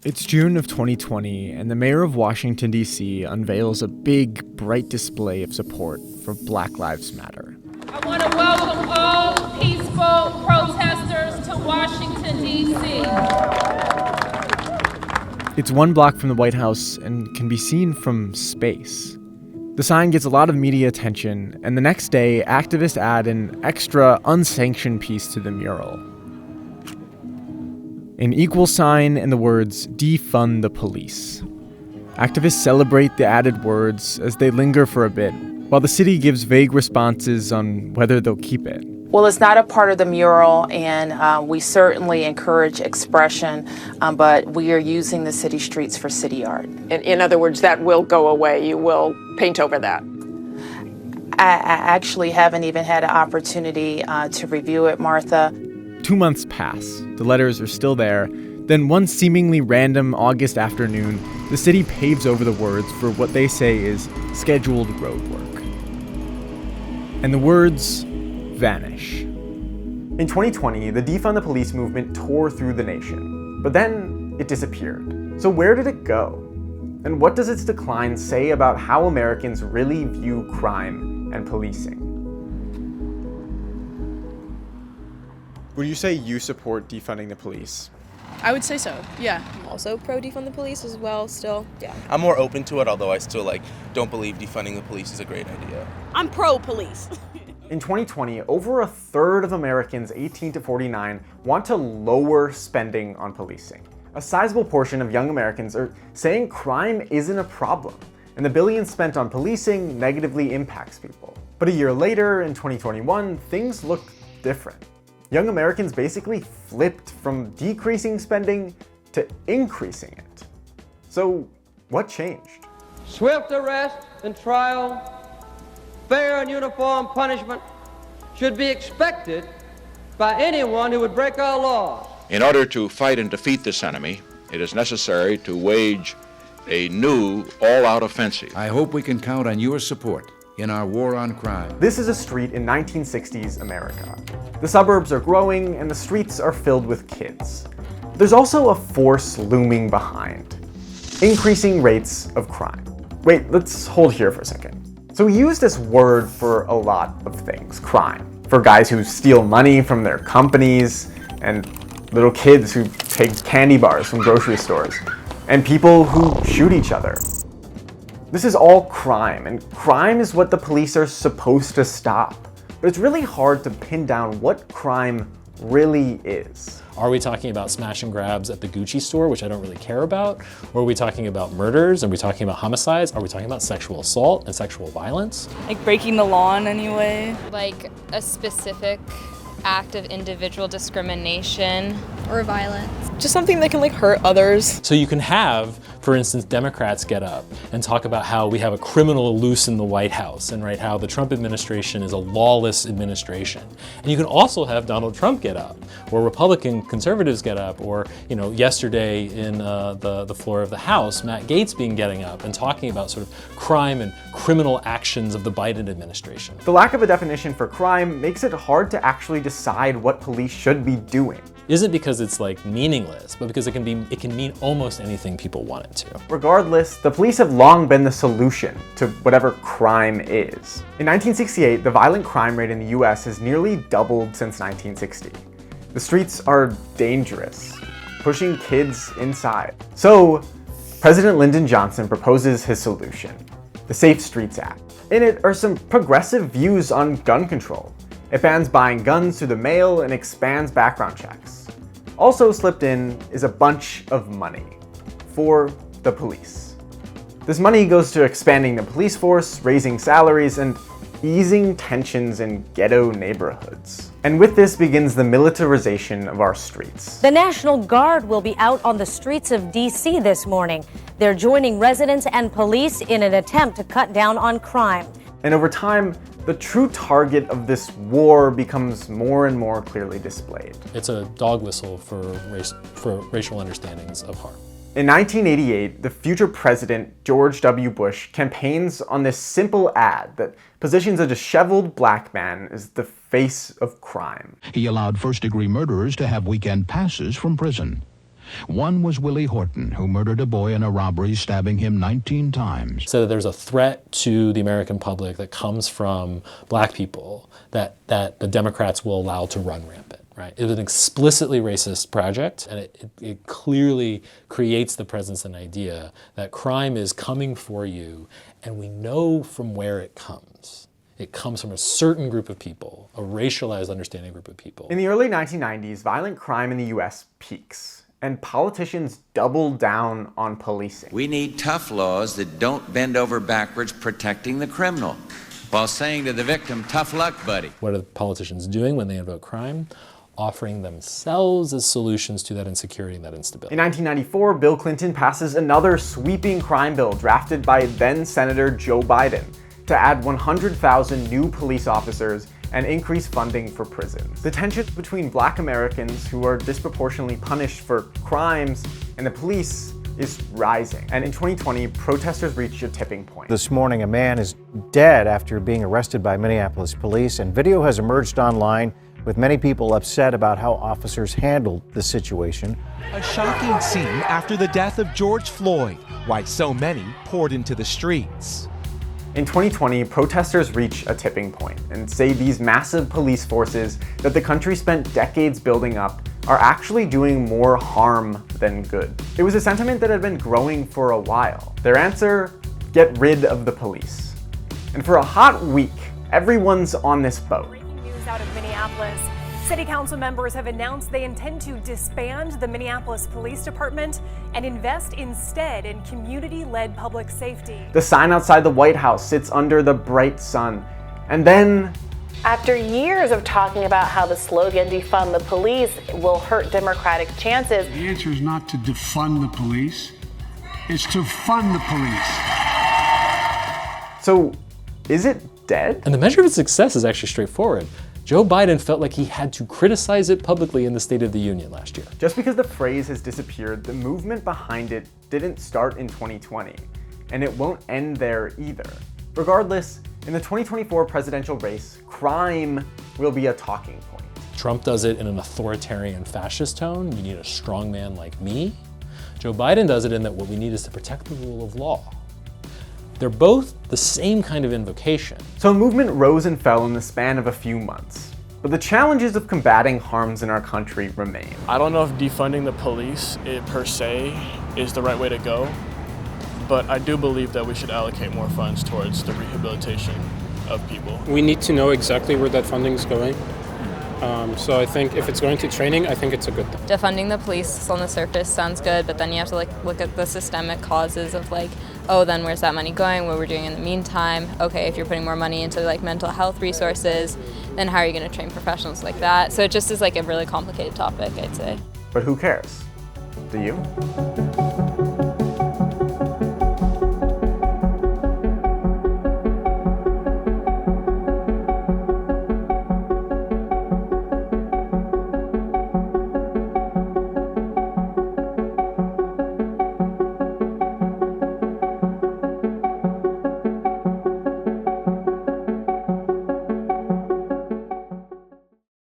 It's June of 2020, and the mayor of Washington, D.C. unveils a big, bright display of support for Black Lives Matter. I want to welcome all peaceful protesters to Washington, D.C. It's 1 block from the White House and can be seen from space. The sign gets a lot of media attention, and the next day, activists add an extra, unsanctioned piece to the mural. An equal sign and the words, "Defund the police." Activists celebrate the added words as they linger for a bit, while the city gives vague responses on whether they'll keep it. Well, it's not a part of the mural, and we certainly encourage expression, but we are using the city streets for city art. In other words, that will go away. You will paint over that. I actually haven't even had an opportunity to review it, Martha. 2 months pass. The letters are still there. Then one seemingly random August afternoon, the city paves over the words for what they say is scheduled road work. And the words vanish. In 2020, the Defund the Police movement tore through the nation, but then it disappeared. So where did it go? And what does its decline say about how Americans really view crime and policing? Would you say you support defunding the police? I would say so, yeah. I'm also pro defund the police as well, still, yeah. I'm more open to it, although I still don't believe defunding the police is a great idea. I'm pro police. In 2020, over a third of Americans 18 to 49 want to lower spending on policing. A sizable portion of young Americans are saying crime isn't a problem, and the billions spent on policing negatively impacts people. But a year later, in 2021, things look different. Young Americans basically flipped from decreasing spending to increasing it. So, what changed? Swift arrest and trial, fair and uniform punishment should be expected by anyone who would break our laws. In order to fight and defeat this enemy, it is necessary to wage a new all-out offensive. I hope we can count on your support in our war on crime. This is a street in 1960s America. The suburbs are growing and the streets are filled with kids. There's also a force looming behind: increasing rates of crime. Wait, let's hold here for a second. So we use this word for a lot of things: crime. For guys who steal money from their companies, and little kids who take candy bars from grocery stores, and people who shoot each other. This is all crime, and crime is what the police are supposed to stop. But it's really hard to pin down what crime really is. Are we talking about smash and grabs at the Gucci store, which I don't really care about? Or are we talking about murders? Are we talking about homicides? Are we talking about sexual assault and sexual violence? Like breaking the law in any way? Like a specific act of individual discrimination or violence. Just something that can hurt others. So you can have, for instance, Democrats get up and talk about how we have a criminal loose in the White House and how the Trump administration is a lawless administration. And you can also have Donald Trump get up, or Republican conservatives get up, or yesterday in the floor of the House, Matt Gaetz getting up and talking about sort of crime and criminal actions of the Biden administration. The lack of a definition for crime makes it hard to actually decide what police should be doing. Isn't because it's meaningless, but because it can mean almost anything people want it to. Regardless, the police have long been the solution to whatever crime is. In 1968, the violent crime rate in the US has nearly doubled since 1960. The streets are dangerous, pushing kids inside. So, President Lyndon Johnson proposes his solution, the Safe Streets Act. In it are some progressive views on gun control. It bans buying guns through the mail and expands background checks. Also slipped in is a bunch of money for the police. This money goes to expanding the police force, raising salaries, and easing tensions in ghetto neighborhoods. And with this begins the militarization of our streets. The National Guard will be out on the streets of D.C. this morning. They're joining residents and police in an attempt to cut down on crime. And over time, the true target of this war becomes more and more clearly displayed. It's a dog whistle for racial understandings of harm. In 1988, the future president, George W. Bush, campaigns on this simple ad that positions a disheveled black man as the face of crime. He allowed first-degree murderers to have weekend passes from prison. One was Willie Horton, who murdered a boy in a robbery, stabbing him 19 times. So there's a threat to the American public that comes from black people that the Democrats will allow to run rampant. Right? It was an explicitly racist project, and it clearly creates the presence and idea that crime is coming for you, and we know from where it comes. It comes from a certain group of people, a racialized understanding group of people. In the early 1990s, violent crime in the US peaks, and politicians double down on policing. We need tough laws that don't bend over backwards protecting the criminal, while saying to the victim, tough luck, buddy. What are the politicians doing when they invoke crime? Offering themselves as solutions to that insecurity and that instability. In 1994, Bill Clinton passes another sweeping crime bill drafted by then-Senator Joe Biden to add 100,000 new police officers and increase funding for prisons. The tension between black Americans who are disproportionately punished for crimes and the police is rising. And in 2020, protesters reached a tipping point. This morning, a man is dead after being arrested by Minneapolis police, and video has emerged online with many people upset about how officers handled the situation. A shocking scene after the death of George Floyd, why so many poured into the streets. In 2020, protesters reach a tipping point and say these massive police forces that the country spent decades building up are actually doing more harm than good. It was a sentiment that had been growing for a while. Their answer? Get rid of the police. And for a hot week, everyone's on this boat. Out of Minneapolis, city council members have announced they intend to disband the Minneapolis Police Department and invest instead in community-led public safety. The sign outside the White House sits under the bright sun. And then, after years of talking about how the slogan defund the police will hurt Democratic chances, the answer is not to defund the police, it's to fund the police. So, is it dead? And the measure of its success is actually straightforward. Joe Biden felt like he had to criticize it publicly in the State of the Union last year. Just because the phrase has disappeared, the movement behind it didn't start in 2020, and it won't end there either. Regardless, in the 2024 presidential race, crime will be a talking point. Trump does it in an authoritarian fascist tone. You need a strong man like me. Joe Biden does it in that what we need is to protect the rule of law. They're both the same kind of invocation. So a movement rose and fell in the span of a few months. But the challenges of combating harms in our country remain. I don't know if defunding the police per se is the right way to go, but I do believe that we should allocate more funds towards the rehabilitation of people. We need to know exactly where that funding is going. So I think if it's going to training, I think it's a good thing. Defunding the police on the surface sounds good, but then you have to look at the systemic causes of oh, then where's that money going? What we're doing in the meantime? Okay, if you're putting more money into mental health resources, then how are you going to train professionals like that? So it just is a really complicated topic, I'd say. But who cares? Do you?